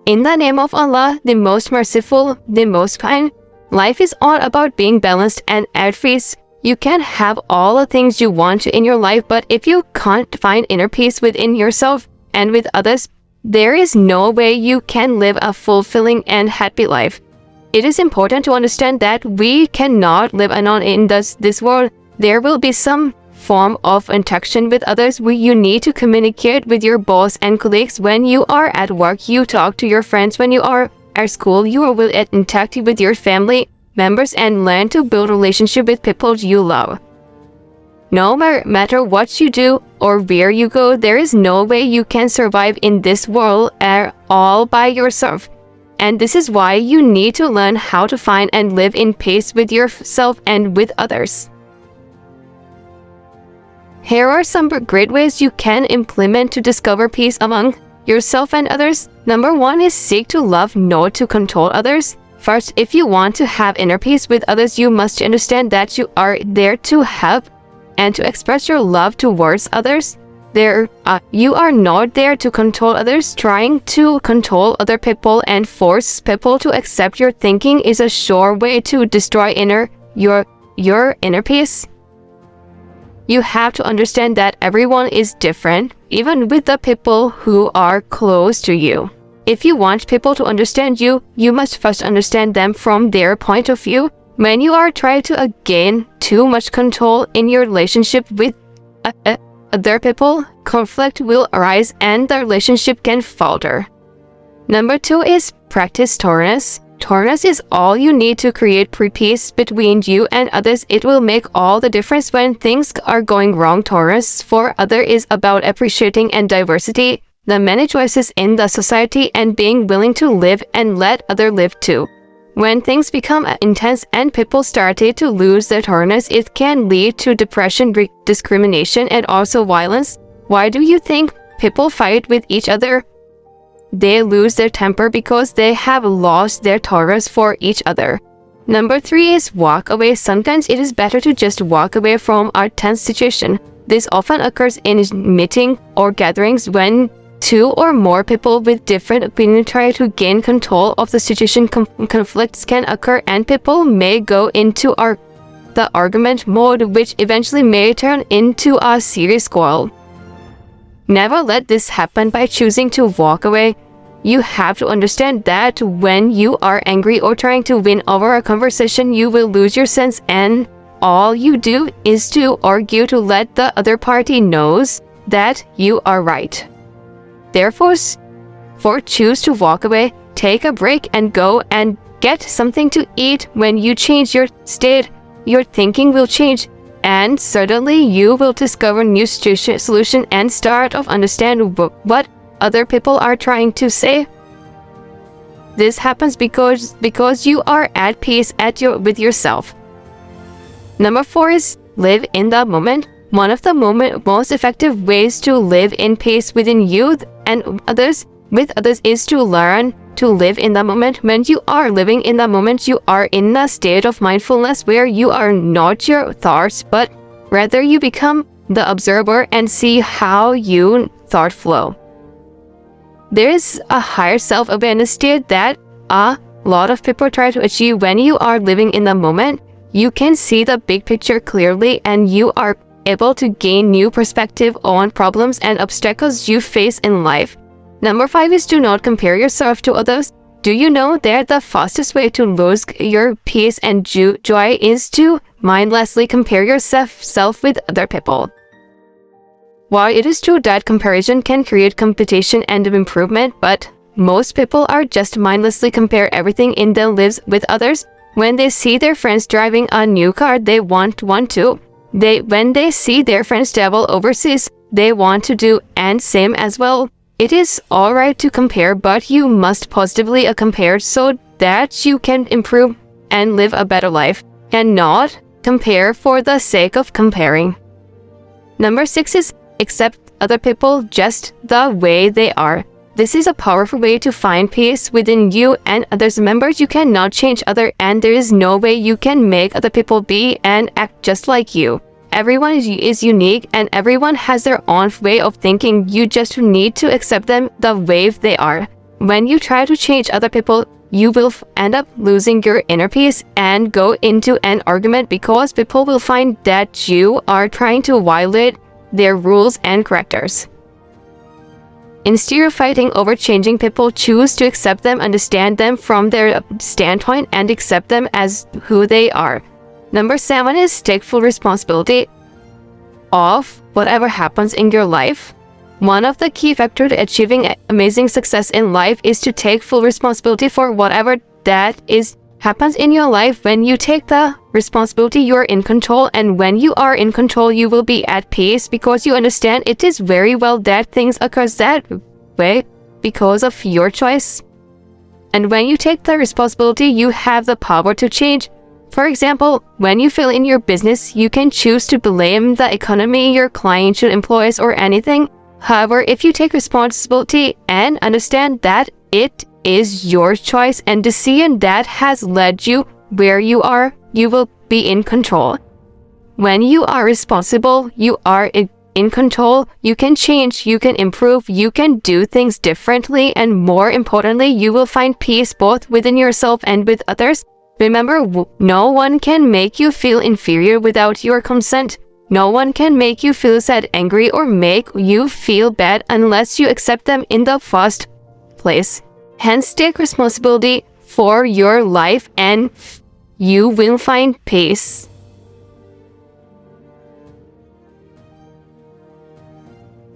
In the name of Allah, the most merciful, the most kind, life is all about being balanced and at peace. You can have all the things you want in your life, but if you can't find inner peace within yourself and with others, there is no way you can live a fulfilling and happy life. It is important to understand that we cannot live alone in this world. There will be some form of interaction with others. You need to communicate with your boss and colleagues. When you are at work, you talk to your friends. When you are at school, you will interact with your family members and learn to build a relationship with people you love. No matter what you do or where you go, there is no way you can survive in this world all by yourself. And this is why you need to learn how to find and live in peace with yourself and with others. Here are some great ways you can implement to discover peace among yourself and others. Number 1 is seek to love, not to control others. First, if you want to have inner peace with others, you must understand that you are there to help and to express your love towards others. You are not there to control others. Trying to control other people and force people to accept your thinking is a sure way to destroy your inner peace. You have to understand that everyone is different, even with the people who are close to you. If you want people to understand you, you must first understand them from their point of view. When you are trying to gain too much control in your relationship with other people, conflict will arise and the relationship can falter. Number 2 is practice tolerance. Tolerance is all you need to create peace between you and others. It will make all the difference when things are going wrong. Tolerance for others is about appreciating and diversity, the many choices in the society, and being willing to live and let others live too. When things become intense and people started to lose their tolerance, it can lead to depression, discrimination, and also violence. Why do you think people fight with each other? They lose their temper because they have lost their tolerance for each other. Number 3 is walk away. Sometimes it is better to just walk away from a tense situation. This often occurs in meetings or gatherings when 2 or more people with different opinions try to gain control of the situation. Conflicts can occur and people may go into the argument mode, which eventually may turn into a serious quarrel. Never let this happen by choosing to walk away. You have to understand that when you are angry or trying to win over a conversation, you will lose your sense, and all you do is to argue to let the other party knows that you are right. Therefore, choose to walk away, take a break, and go and get something to eat. When you change your state, your thinking will change, and suddenly you will discover new solution and start to understand what other people are trying to say. This happens because you are at peace with yourself. Number 4 is live in the moment. One of the most effective ways to live in peace within you and with others is to learn to live in the moment. When you are living in the moment, you are in a state of mindfulness where you are not your thoughts, but rather you become the observer and see how your thoughts flow. There is a higher self-awareness state that a lot of people try to achieve. When you are living in the moment, you can see the big picture clearly and you are able to gain new perspective on problems and obstacles you face in life. Number 5 is do not compare yourself to others. Do you know that the fastest way to lose your peace and joy is to mindlessly compare yourself with other people? While it is true that comparison can create competition and improvement, but most people are just mindlessly compare everything in their lives with others. When they see their friends driving a new car, they want one too. When they see their friends travel overseas, they want to do and same as well. It is alright to compare, but you must positively compare so that you can improve and live a better life, and not compare for the sake of comparing. Number 6 is accept other people just the way they are. This is a powerful way to find peace within you and others. Remember, you cannot change others, and there is no way you can make other people be and act just like you. Everyone is unique and everyone has their own way of thinking. You just need to accept them the way they are. when you try to change other people, you will end up losing your inner peace and go into an argument because people will find that you are trying to violate their rules and characters. Instead of fighting over changing people, choose to accept them, understand them from their standpoint, and accept them as who they are. Number 7 is take full responsibility of whatever happens in your life. One of the key factors to achieving amazing success in life is to take full responsibility for whatever happens in your life. When you take the responsibility, you're in control, and when you are in control, you will be at peace because you understand it is very well that things occur that way because of your choice. And when you take the responsibility, you have the power to change. For example, when you fail in your business, you can choose to blame the economy, your clients, your employees, or anything. However, if you take responsibility and understand that it is your choice and decision that has led you where you are, you will be in control. When you are responsible, you are in control. You can change, you can improve, you can do things differently, and more importantly, you will find peace both within yourself and with others. Remember, no one can make you feel inferior without your consent. No one can make you feel sad, angry, or make you feel bad unless you accept them in the first place. Hence, take responsibility for your life and you will find peace.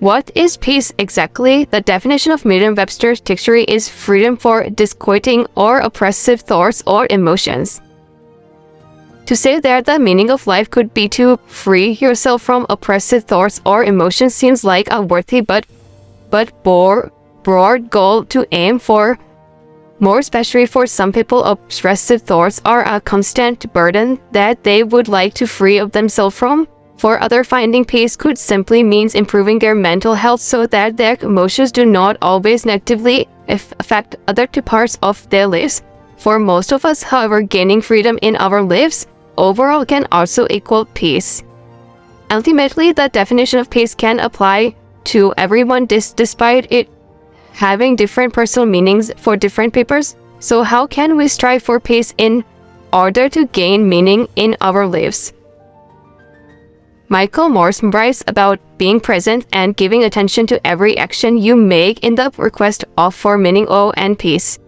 What is peace exactly? The definition of Merriam-Webster's dictionary is freedom for disquieting or oppressive thoughts or emotions. To say that the meaning of life could be to free yourself from oppressive thoughts or emotions seems like a worthy but broad goal to aim for. More especially for some people, oppressive thoughts are a constant burden that they would like to free of themselves from. For others, finding peace could simply mean improving their mental health so that their emotions do not always negatively affect other parts of their lives. For most of us, however, gaining freedom in our lives overall can also equal peace. Ultimately, the definition of peace can apply to everyone despite it having different personal meanings for different people. So how can we strive for peace in order to gain meaning in our lives? Michael Morse writes about being present and giving attention to every action you make in the request for meaning and peace.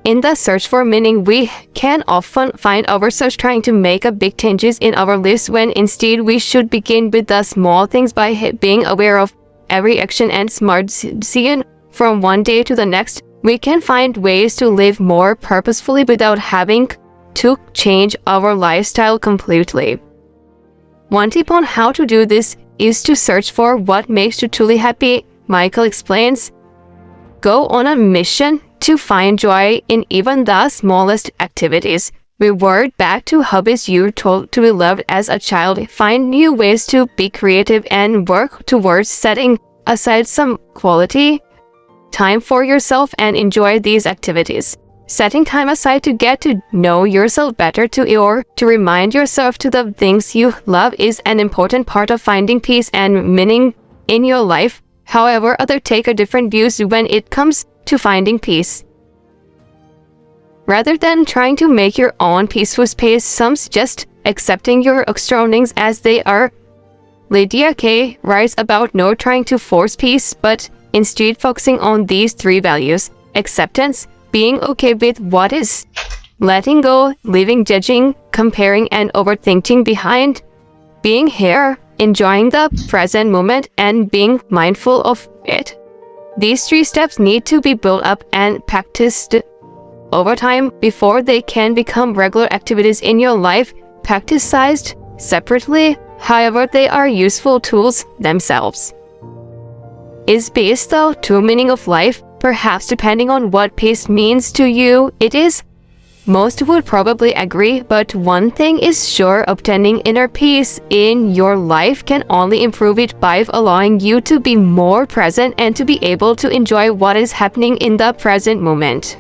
In the search for meaning, we can often find ourselves trying to make big changes in our lives when instead we should begin with the small things by being aware of every action and smart decision. From one day to the next, we can find ways to live more purposefully without having to change our lifestyle completely. One tip on how to do this is to search for what makes you truly happy. Michael explains, go on a mission to find joy in even the smallest activities. Revert back to hobbies you told to be loved as a child. Find new ways to be creative and work towards setting aside some quality time for yourself and enjoy these activities. Setting time aside to get to know yourself better to remind yourself to the things you love is an important part of finding peace and meaning in your life. However, others take a different views when it comes to finding peace. Rather than trying to make your own peaceful space, some suggest accepting your surroundings as they are. Lydia Kay writes about not trying to force peace, but instead focusing on these 3 values: acceptance, being okay with what is, letting go, leaving judging, comparing, and overthinking behind, being here, enjoying the present moment, and being mindful of it. These 3 steps need to be built up and practiced over time before they can become regular activities in your life, practiced separately. However, they are useful tools themselves. Is peace the true meaning of life? Perhaps depending on what peace means to you, it is. Most would probably agree, but one thing is sure, obtaining inner peace in your life can only improve it by allowing you to be more present and to be able to enjoy what is happening in the present moment.